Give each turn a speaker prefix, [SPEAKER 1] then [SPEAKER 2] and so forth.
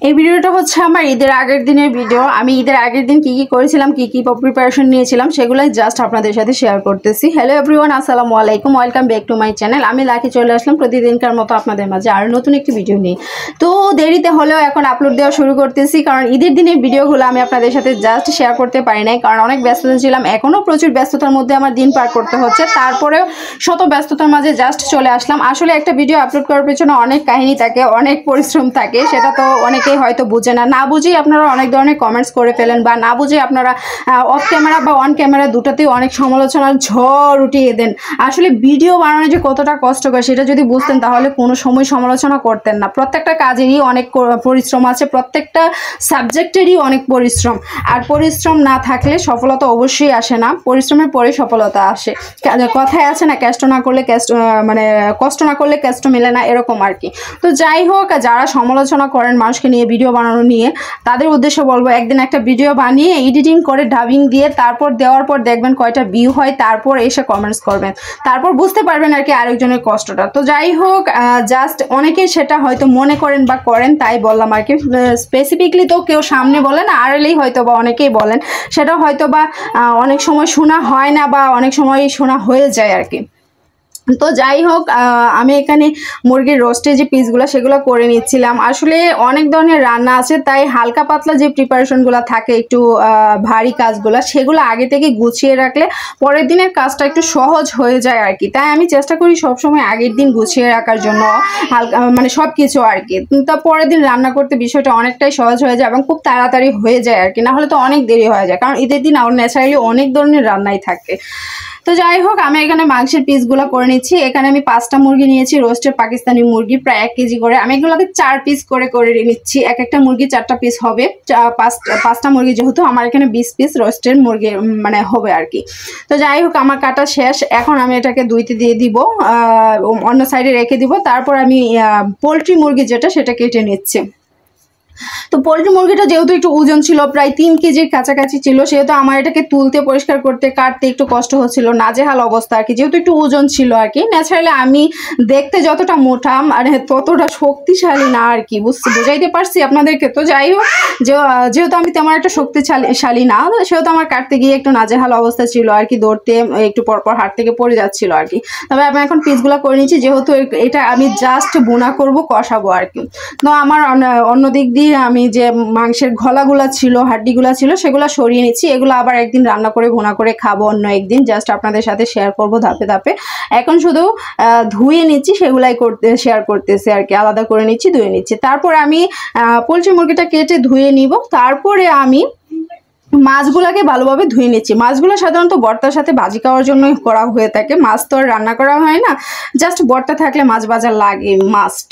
[SPEAKER 1] এই ভিডিওটা হচ্ছে আমার ঈদের আগের দিনের ভিডিও। আমি ঈদের আগের দিন কি করেছিলাম, কি প্রিপারেশন নিয়েছিলাম সেগুলাই জাস্ট আপনাদের সাথে শেয়ার করতেছি। হ্যালো এভরিওয়ান, আসসালামু আলাইকুম, welcome back to my channel. আমি লাকি চলে আসলাম প্রতিদিনকার মতো আপনাদের মাঝে আর নতুন একটি ভিডিও নিয়ে। তো দেরিতে হলেও এখন আপলোড দেওয়া শুরু করতেছি, কারণ ঈদের দিনের ভিডিওগুলো আমি আপনাদের সাথে জাস্ট শেয়ার করতে পারি নাই, কারণ অনেক ব্যস্ততা ছিলাম। এখনও প্রচুর ব্যস্ততার মধ্যে আমার দিন পার করতে হচ্ছে, তারপরেও শত ব্যস্ততার মাঝে জাস্ট চলে আসলাম। আসলে একটা ভিডিও আপলোড করার পেছনে অনেক কাহিনী থাকে, অনেক পরিশ্রম থাকে, সেটা তো অনেকেই হয়তো বুঝে না বুঝেই আপনারা অনেক ধরনের কমেন্টস করে ফেলেন, বা না বুঝে আপনারা অফ ক্যামেরা বা অন ক্যামেরা দুটাতেই অনেক সমালোচনার ঝড় উঠিয়ে দেন। আসলে ভিডিও বানানো যে কতটা কষ্টকর সেটা যদি বুঝতেন তাহলে কোনো সময় সমালোচনা করতেন না। প্রত্যেকটা কাজেরই অনেক পরিশ্রম আছে, প্রত্যেকটা সাবজেক্টেরই অনেক পরিশ্রম, আর পরিশ্রম না থাকলে সফলতা অবশ্যই আসে না, পরিশ্রমের পরে সফলতা আসে। কথায় আছে না, কষ্ট না করলে কষ্ট না করলে কেষ্ট মেলে না, এরকম আর কি। তো যাই হোক, যারা সমালোচনা করেন মানুষকে নিয়ে, ভিডিও বানানো নিয়ে, তাদের উদ্দেশ্যে বলবো একদিন একটা ভিডিও বানিয়ে এডিটিং করে ডাবিং দিয়ে তারপর দেওয়ার পর দেখবেন কয়টা ভিউ হয়, তারপর এসে কমেন্টস করবেন, তারপর বুঝতে পারবেন আর কি আরেকজনের কষ্টটা। তো যাই হোক, জাস্ট অনেকেই সেটা হয়তো মনে করেন বা করেন, তাই বললাম আর কি। স্পেসিফিকলি তো কেউ সামনে বলে না, আড়ালেই হয়তো বা অনেকেই বলেন, সেটা হয়তো বা অনেক সময় শোনা হয় না, বা অনেক সময় শোনা হয়ে যায় আর কি। তো যাই হোক, আমি এখানে মুরগির রোস্টে যে পিসগুলো সেগুলো করে নিচ্ছিলাম। আসলে অনেক ধরনের রান্না আছে, তাই হালকা পাতলা যে প্রিপারেশনগুলো থাকে, একটু ভারী কাজগুলো, সেগুলো আগে থেকে গুছিয়ে রাখলে পরের দিনের কাজটা একটু সহজ হয়ে যায় আর কি। তাই আমি চেষ্টা করি সবসময় আগের দিন গুছিয়ে রাখার জন্য, হালকা সব কিছু আর কি। তো পরের দিন রান্না করতে বিষয়টা অনেকটাই সহজ হয়ে যায় এবং খুব তাড়াতাড়ি হয়ে যায় আর কি, নাহলে তো অনেক দেরি হয়ে যায়, কারণ ঈদের দিন ন্যাচারালি অনেক ধরনের রান্নাই থাকে। তো যাই হোক, আমি এখানে মাংসের পিসগুলো করে নিচ্ছি। এখানে আমি 5টা মুরগি নিয়েছি, রোস্টেড পাকিস্তানি মুরগি, প্রায় 1 কেজি করে। আমি এগুলোকে 4 পিস করে নিচ্ছি, এক একটা মুরগি 4টা পিস হবে। 5টা মুরগি যেহেতু, আমার এখানে 20 পিস রোস্টেড মুরগি হবে আর কি। তো যাই হোক, আমার কাটা শেষ। এখন আমি এটাকে ধুইতে দিয়ে দিব, অন্য সাইডে রেখে দিব। তারপর আমি পোলট্রি মুরগি যেটা, সেটা কেটে নিচ্ছি। তো পোলট্রি মুরগিটা যেহেতু একটু ওজন ছিল, প্রায় 3 কেজির কাছাকাছি ছিল, সেহেতু আমার এটাকে তুলতে, পরিষ্কার করতে, কাটতে একটু কষ্ট হচ্ছিল, নাজেহাল অবস্থা আর কি, যেহেতু একটু ওজন ছিল আর কি। ন্যাচারালি আমি দেখতে যতটা মোটা আর ততটা শক্তিশালী না আর কি, বুঝাইতে পারছি আপনাদেরকে। তো যাই হোক, যেহেতু আমি তেমন একটা শক্তিশালী না, সেহেতু আমার কাটতে গিয়ে একটু নাজেহাল অবস্থা ছিল আর কি, দৌড়তে একটু পরপর হাত থেকে পড়ে যাচ্ছিল আর কি। তবে আমি এখন পিসগুলো করে নিচ্ছি, যেহেতু এটা আমি জাস্ট বোনা করব, কষাবো আর কি। তো আমার অন্য দিক দিয়ে আমি যে মাংসের গলাগুলা ছিল, হাড্ডিগুলা ছিল, সেগুলো সরিয়ে নিচ্ছি। এগুলো আবার একদিন রান্না করে ভুনা করে খাবো অন্য একদিন, জাস্ট আপনাদের সাথে শেয়ার করব ধাপে ধাপে। এখন শুধু ধুয়ে নিচ্ছি, সেগুলাই শেয়ার করতেছি আর কি, আলাদা করে নিচ্ছি, ধুয়ে নিচ্ছি। তারপর আমি পোলট্রি মুরগিটা কেটে ধুয়ে নিব। তারপরে আমি মাছগুলাকে ভালোভাবে ধুয়ে নিচ্ছি। মাছগুলো সাধারণত ভর্তার সাথে ভাজি খাওয়ার জন্য করা হয়ে থাকে, মাছ তো আর রান্না করা হয় না, জাস্ট ভর্তা থাকলে মাছ ভাজা লাগে, মাস্ট।